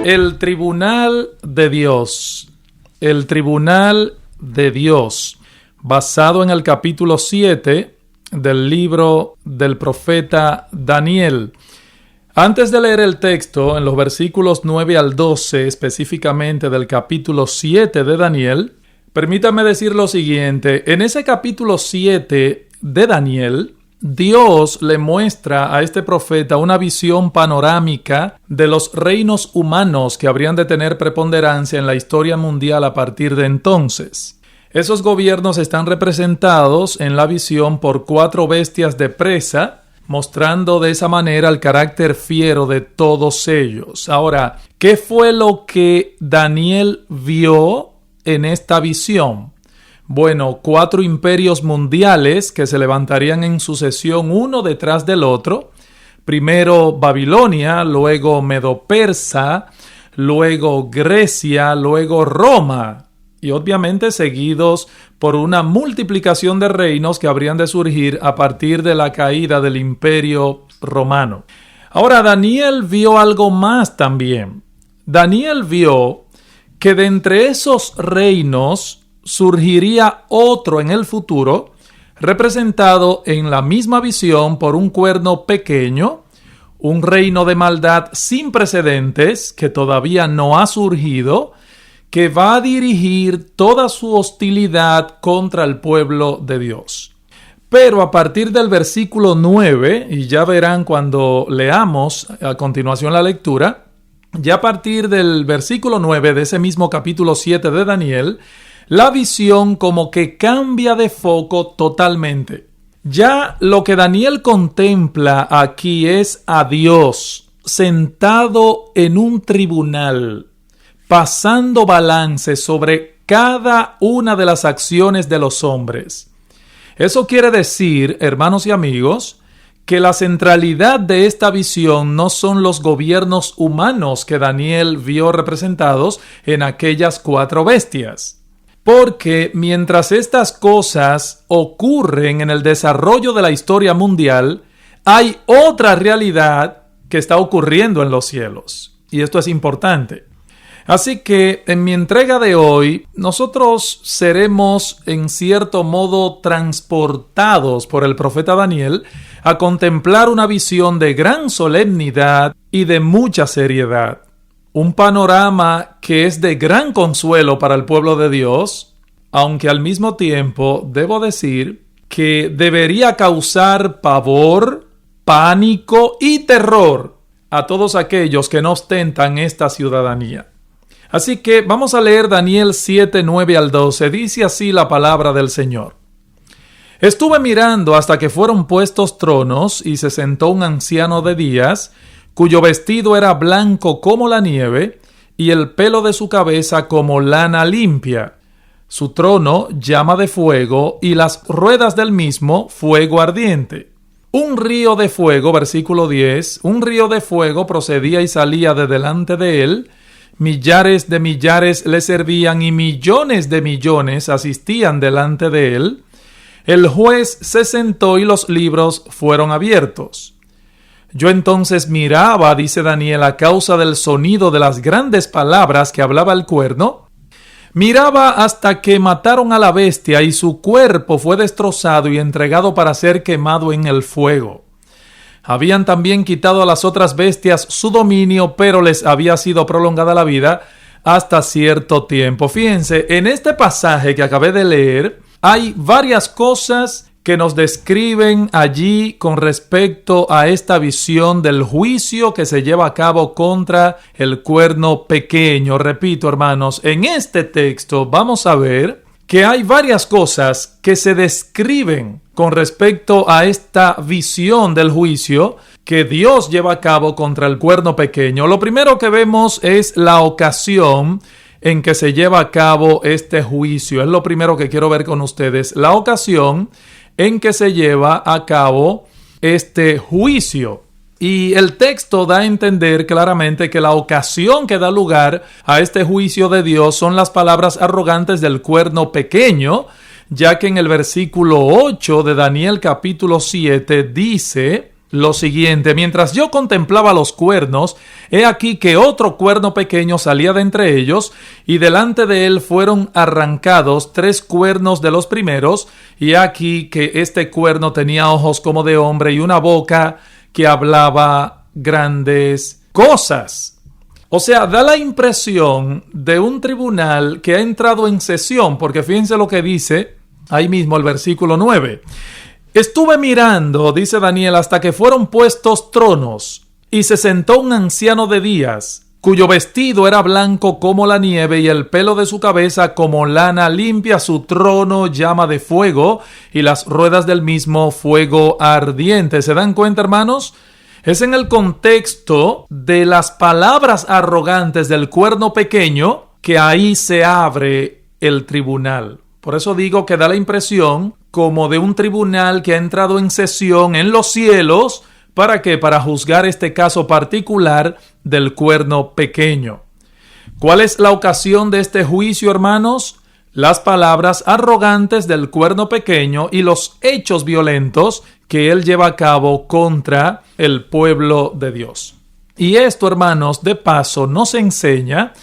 El tribunal de Dios. El tribunal de Dios, basado en el capítulo 7 del libro del profeta Daniel. Antes de leer el texto, en los versículos 9 al 12, específicamente del capítulo 7 de Daniel, permítame decir lo siguiente. En ese capítulo 7 de Daniel, Dios le muestra a este profeta una visión panorámica de los reinos humanos que habrían de tener preponderancia en la historia mundial a partir de entonces. Esos gobiernos están representados en la visión por 4 bestias de presa, mostrando de esa manera el carácter fiero de todos ellos. Ahora, ¿qué fue lo que Daniel vio en esta visión? Bueno, 4 imperios mundiales que se levantarían en sucesión uno detrás del otro. Primero Babilonia, luego Medo-Persa, luego Grecia, luego Roma. Y obviamente seguidos por una multiplicación de reinos que habrían de surgir a partir de la caída del imperio romano. Ahora, Daniel vio algo más también. Daniel vio que de entre esos reinos surgiría otro en el futuro, representado en la misma visión por un cuerno pequeño, un reino de maldad sin precedentes que todavía no ha surgido, que va a dirigir toda su hostilidad contra el pueblo de Dios. Pero a partir del versículo 9, y ya verán cuando leamos a continuación la lectura, ya a partir del versículo 9 de ese mismo capítulo 7 de Daniel, la visión como que cambia de foco totalmente. Ya lo que Daniel contempla aquí es a Dios sentado en un tribunal, pasando balance sobre cada una de las acciones de los hombres. Eso quiere decir, hermanos y amigos, que la centralidad de esta visión no son los gobiernos humanos que Daniel vio representados en aquellas 4 bestias. Porque mientras estas cosas ocurren en el desarrollo de la historia mundial, hay otra realidad que está ocurriendo en los cielos. Y esto es importante. Así que en mi entrega de hoy, nosotros seremos en cierto modo transportados por el profeta Daniel a contemplar una visión de gran solemnidad y de mucha seriedad. Un panorama que es de gran consuelo para el pueblo de Dios, aunque al mismo tiempo debo decir que debería causar pavor, pánico y terror a todos aquellos que no ostentan esta ciudadanía. Así que vamos a leer Daniel 7, 9 al 12. Dice así la palabra del Señor. Estuve mirando hasta que fueron puestos tronos y se sentó un anciano de días, cuyo vestido era blanco como la nieve y el pelo de su cabeza como lana limpia. Su trono llama de fuego y las ruedas del mismo fuego ardiente. Un río de fuego, versículo 10, un río de fuego procedía y salía de delante de él. Millares de millares le servían y millones de millones asistían delante de él. El juez se sentó y los libros fueron abiertos. Yo entonces miraba, dice Daniel, a causa del sonido de las grandes palabras que hablaba el cuerno. Miraba hasta que mataron a la bestia y su cuerpo fue destrozado y entregado para ser quemado en el fuego. Habían también quitado a las otras bestias su dominio, pero les había sido prolongada la vida hasta cierto tiempo. Fíjense, en este pasaje que acabé de leer, hay varias cosas que nos describen allí con respecto a esta visión del juicio que se lleva a cabo contra el cuerno pequeño. Repito, hermanos, en este texto vamos a ver que hay varias cosas que se describen con respecto a esta visión del juicio que Dios lleva a cabo contra el cuerno pequeño. Lo primero que vemos es la ocasión en que se lleva a cabo este juicio. Es lo primero que quiero ver con ustedes. La ocasión en que se lleva a cabo este juicio. Y el texto da a entender claramente que la ocasión que da lugar a este juicio de Dios son las palabras arrogantes del cuerno pequeño, ya que en el versículo 8 de Daniel capítulo 7 dice lo siguiente: mientras yo contemplaba los cuernos, he aquí que otro cuerno pequeño salía de entre ellos, y delante de él fueron arrancados 3 cuernos de los primeros, y he aquí que este cuerno tenía ojos como de hombre y una boca que hablaba grandes cosas. O sea, da la impresión de un tribunal que ha entrado en sesión, porque fíjense lo que dice ahí mismo el versículo 9. Estuve mirando, dice Daniel, hasta que fueron puestos tronos, y se sentó un anciano de días, cuyo vestido era blanco como la nieve, y el pelo de su cabeza como lana limpia, su trono llama de fuego, y las ruedas del mismo fuego ardiente. ¿Se dan cuenta, hermanos? Es en el contexto de las palabras arrogantes del cuerno pequeño que ahí se abre el tribunal. Por eso digo que da la impresión como de un tribunal que ha entrado en sesión en los cielos. ¿Para qué? Para juzgar este caso particular del cuerno pequeño. ¿Cuál es la ocasión de este juicio, hermanos? Las palabras arrogantes del cuerno pequeño y los hechos violentos que él lleva a cabo contra el pueblo de Dios. Y esto, hermanos, de paso nos enseña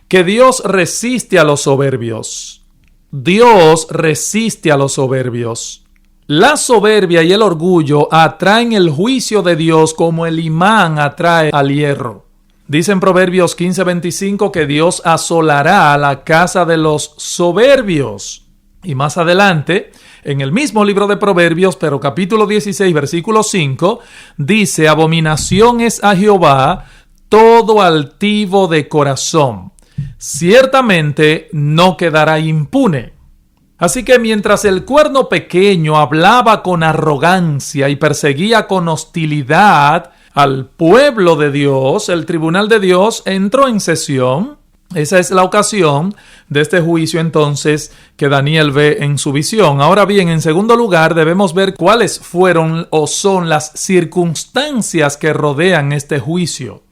que Dios resiste a los soberbios. Dios resiste a los soberbios. La soberbia y el orgullo atraen el juicio de Dios como el imán atrae al hierro. Dice en Proverbios 15:25 que Dios asolará a la casa de los soberbios. Y más adelante, en el mismo libro de Proverbios, pero capítulo 16, versículo 5, dice: abominación es a Jehová todo altivo de corazón. Ciertamente no quedará impune. Así que mientras el cuerno pequeño hablaba con arrogancia y perseguía con hostilidad al pueblo de Dios, el tribunal de Dios entró en sesión. Esa es la ocasión de este juicio entonces que Daniel ve en su visión. Ahora bien, en segundo lugar, debemos ver cuáles fueron o son las circunstancias que rodean este juicio.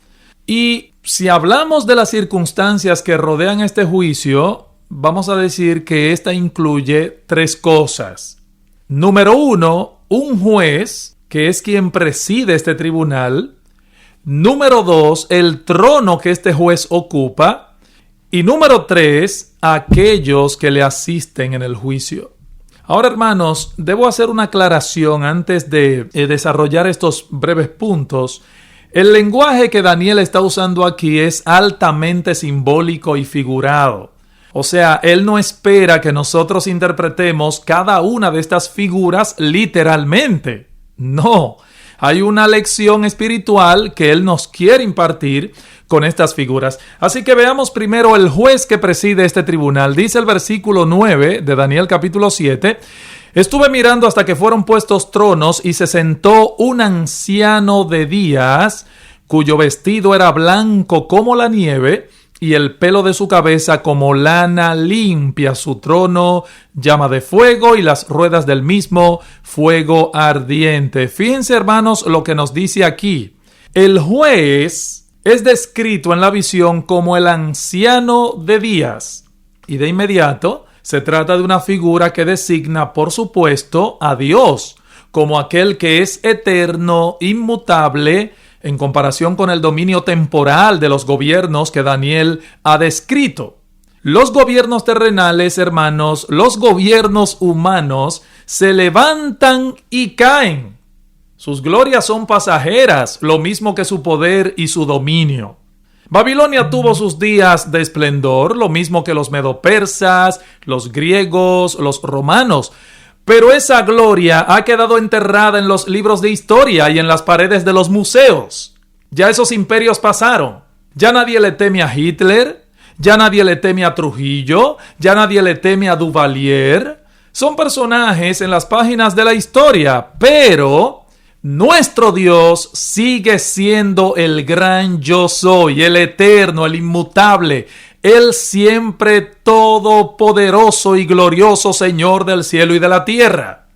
Y si hablamos de las circunstancias que rodean este juicio, vamos a decir que esta incluye 3 cosas. Número 1, un juez, que es quien preside este tribunal. Número 2, el trono que este juez ocupa. Y número 3, aquellos que le asisten en el juicio. Ahora, hermanos, debo hacer una aclaración antes de desarrollar estos breves puntos. El lenguaje que Daniel está usando aquí es altamente simbólico y figurado. O sea, él no espera que nosotros interpretemos cada una de estas figuras literalmente. No, hay una lección espiritual que él nos quiere impartir con estas figuras. Así que veamos primero el juez que preside este tribunal. Dice el versículo 9 de Daniel capítulo 7. Estuve mirando hasta que fueron puestos tronos y se sentó un anciano de días, cuyo vestido era blanco como la nieve, y el pelo de su cabeza como lana limpia. Su trono llama de fuego, y las ruedas del mismo fuego ardiente. Fíjense, hermanos, lo que nos dice aquí. El juez es descrito en la visión como el anciano de días. Y de inmediato se trata de una figura que designa, por supuesto, a Dios, como aquel que es eterno, inmutable, en comparación con el dominio temporal de los gobiernos que Daniel ha descrito. Los gobiernos terrenales, hermanos, los gobiernos humanos, se levantan y caen. Sus glorias son pasajeras, lo mismo que su poder y su dominio. Babilonia tuvo sus días de esplendor, lo mismo que los medopersas, los griegos, los romanos. Pero esa gloria ha quedado enterrada en los libros de historia y en las paredes de los museos. Ya esos imperios pasaron. Ya nadie le teme a Hitler, ya nadie le teme a Trujillo, ya nadie le teme a Duvalier. Son personajes en las páginas de la historia, pero nuestro Dios sigue siendo el gran yo soy, el eterno, el inmutable, el siempre todopoderoso y glorioso Señor del cielo y de la tierra.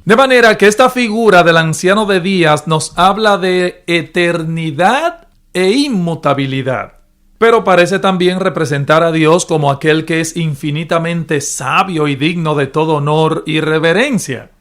De manera que esta figura del anciano de días nos habla de eternidad e inmutabilidad, pero parece también representar a Dios como aquel que es infinitamente sabio y digno de todo honor y reverencia.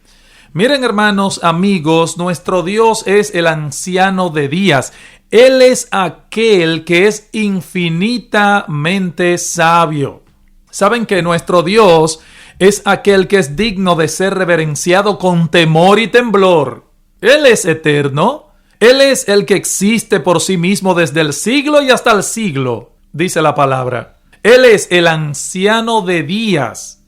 Miren, hermanos, amigos, nuestro Dios es el anciano de días. Él es aquel que es infinitamente sabio. ¿Saben que nuestro Dios es aquel que es digno de ser reverenciado con temor y temblor? Él es eterno. Él es el que existe por sí mismo desde el siglo y hasta el siglo, dice la palabra. Él es el anciano de días.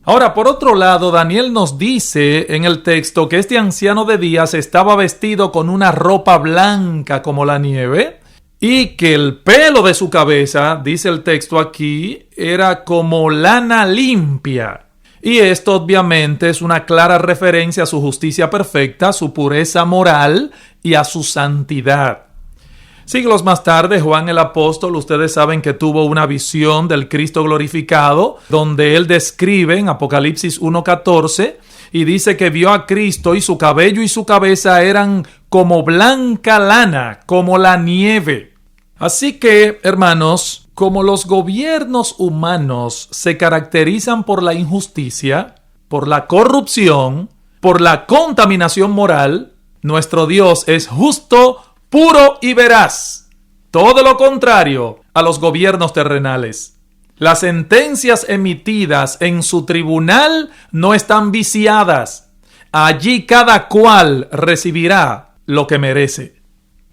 Ahora, por otro lado, Daniel nos dice en el texto que este anciano de días estaba vestido con una ropa blanca como la nieve y que el pelo de su cabeza, dice el texto aquí, era como lana limpia. Y esto obviamente es una clara referencia a su justicia perfecta, su pureza moral y a su santidad. Siglos más tarde, Juan el apóstol, ustedes saben que tuvo una visión del Cristo glorificado, donde él describe en Apocalipsis 1:14 y dice que vio a Cristo y su cabello y su cabeza eran como blanca lana, como la nieve. Así que, hermanos, como los gobiernos humanos se caracterizan por la injusticia, por la corrupción, por la contaminación moral, nuestro Dios es justo, puro y veraz. Todo lo contrario a los gobiernos terrenales. Las sentencias emitidas en su tribunal no están viciadas. Allí cada cual recibirá lo que merece.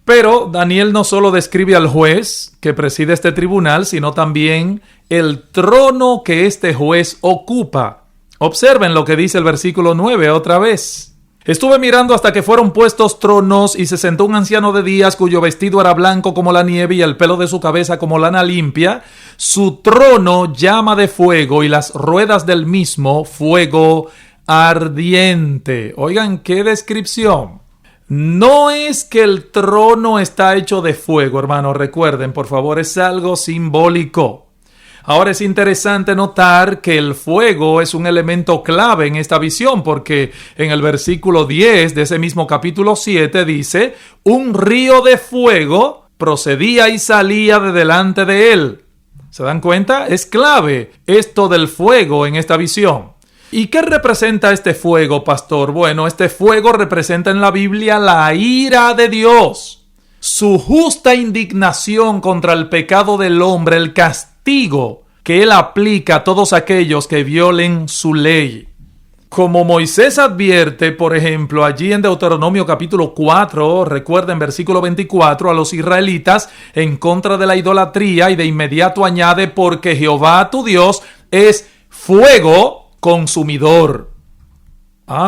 Pero Daniel no solo describe al juez que preside este tribunal, sino también el trono que este juez ocupa. Observen lo que dice el versículo 9 otra vez. Estuve mirando hasta que fueron puestos tronos y se sentó un anciano de días cuyo vestido era blanco como la nieve y el pelo de su cabeza como lana limpia. Su trono llama de fuego y las ruedas del mismo fuego ardiente. Oigan, qué descripción. No es que el trono está hecho de fuego, hermanos, recuerden, por favor, es algo simbólico. Ahora es interesante notar que el fuego es un elemento clave en esta visión, porque en el versículo 10 de ese mismo capítulo 7 dice: un río de fuego procedía y salía de delante de él. ¿Se dan cuenta? Es clave esto del fuego en esta visión. ¿Y qué representa este fuego, pastor? Bueno, este fuego representa en la Biblia la ira de Dios, su justa indignación contra el pecado del hombre, el castigo que él aplica a todos aquellos que violen su ley. Como Moisés advierte, por ejemplo, allí en Deuteronomio capítulo 4, recuerden versículo 24, a los israelitas en contra de la idolatría, y de inmediato añade: porque Jehová tu Dios es fuego consumidor.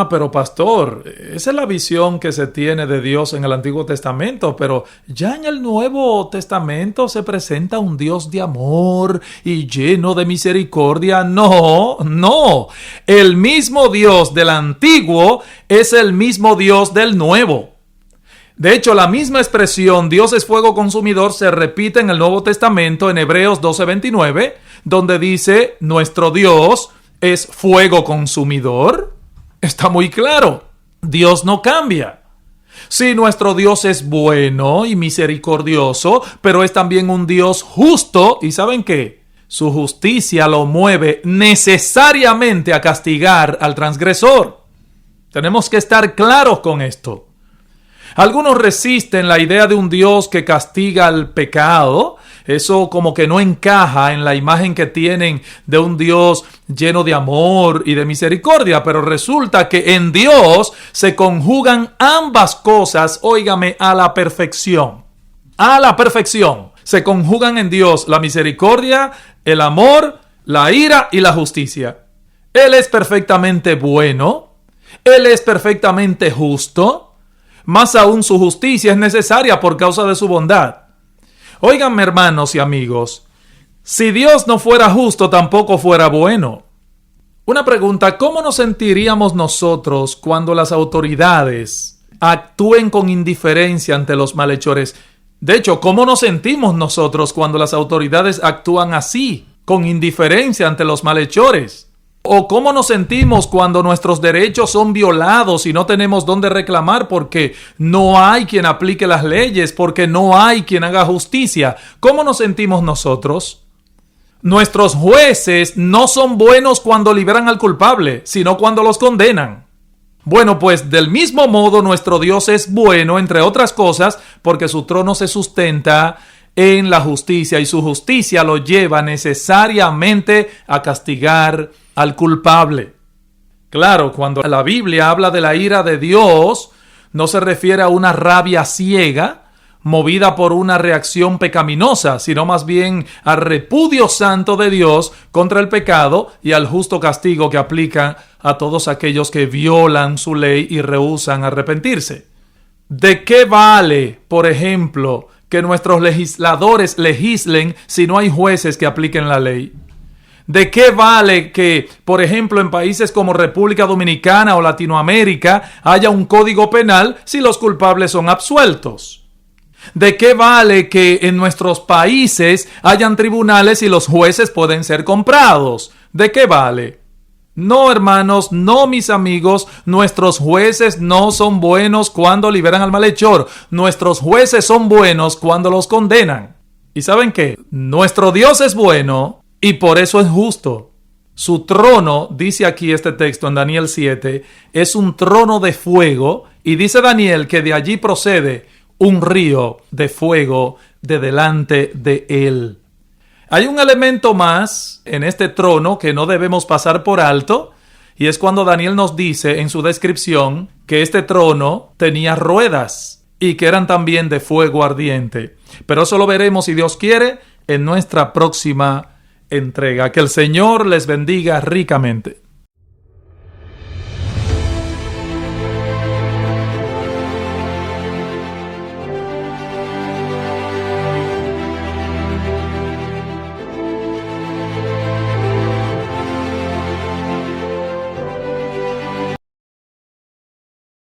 Pero pastor, esa es la visión que se tiene de Dios en el Antiguo Testamento, pero ya en el Nuevo Testamento se presenta un Dios de amor y lleno de misericordia. No. El mismo Dios del Antiguo es el mismo Dios del Nuevo. De hecho, la misma expresión Dios es fuego consumidor se repite en el Nuevo Testamento en Hebreos 12:29, donde dice: nuestro Dios es fuego consumidor. Está muy claro, Dios no cambia. Sí, nuestro Dios es bueno y misericordioso, pero es también un Dios justo. ¿Y saben qué? Su justicia lo mueve necesariamente a castigar al transgresor. Tenemos que estar claros con esto. Algunos resisten la idea de un Dios que castiga al pecado. Eso como que no encaja en la imagen que tienen de un Dios lleno de amor y de misericordia, pero resulta que en Dios se conjugan ambas cosas, óigame, a la perfección. A la perfección. Se conjugan en Dios la misericordia, el amor, la ira y la justicia. Él es perfectamente bueno, Él es perfectamente justo, más aún su justicia es necesaria por causa de su bondad. Óiganme, hermanos y amigos, si Dios no fuera justo, tampoco fuera bueno. Una pregunta: ¿cómo nos sentiríamos nosotros cuando las autoridades actúen con indiferencia ante los malhechores? De hecho, ¿cómo nos sentimos nosotros cuando las autoridades actúan así, con indiferencia ante los malhechores? ¿O cómo nos sentimos cuando nuestros derechos son violados y no tenemos dónde reclamar porque no hay quien aplique las leyes, porque no hay quien haga justicia? ¿Cómo nos sentimos nosotros? Nuestros jueces no son buenos cuando liberan al culpable, sino cuando los condenan. Bueno, pues del mismo modo nuestro Dios es bueno, entre otras cosas, porque su trono se sustenta en la justicia y su justicia lo lleva necesariamente a castigar al culpable. Claro, cuando la Biblia habla de la ira de Dios, no se refiere a una rabia ciega, movida por una reacción pecaminosa, sino más bien al repudio santo de Dios contra el pecado y al justo castigo que aplica a todos aquellos que violan su ley y rehúsan arrepentirse. ¿De qué vale, por ejemplo, que nuestros legisladores legislen si no hay jueces que apliquen la ley? ¿De qué vale que, por ejemplo, en países como República Dominicana o Latinoamérica haya un código penal si los culpables son absueltos? ¿De qué vale que en nuestros países hayan tribunales y los jueces pueden ser comprados? ¿De qué vale? No, hermanos, no, mis amigos, nuestros jueces no son buenos cuando liberan al malhechor. Nuestros jueces son buenos cuando los condenan. ¿Y saben qué? Nuestro Dios es bueno y por eso es justo. Su trono, dice aquí este texto en Daniel 7, es un trono de fuego y dice Daniel que de allí procede un río de fuego de delante de él. Hay un elemento más en este trono que no debemos pasar por alto, y es cuando Daniel nos dice en su descripción que este trono tenía ruedas y que eran también de fuego ardiente. Pero eso lo veremos, si Dios quiere, en nuestra próxima entrega. Que el Señor les bendiga ricamente.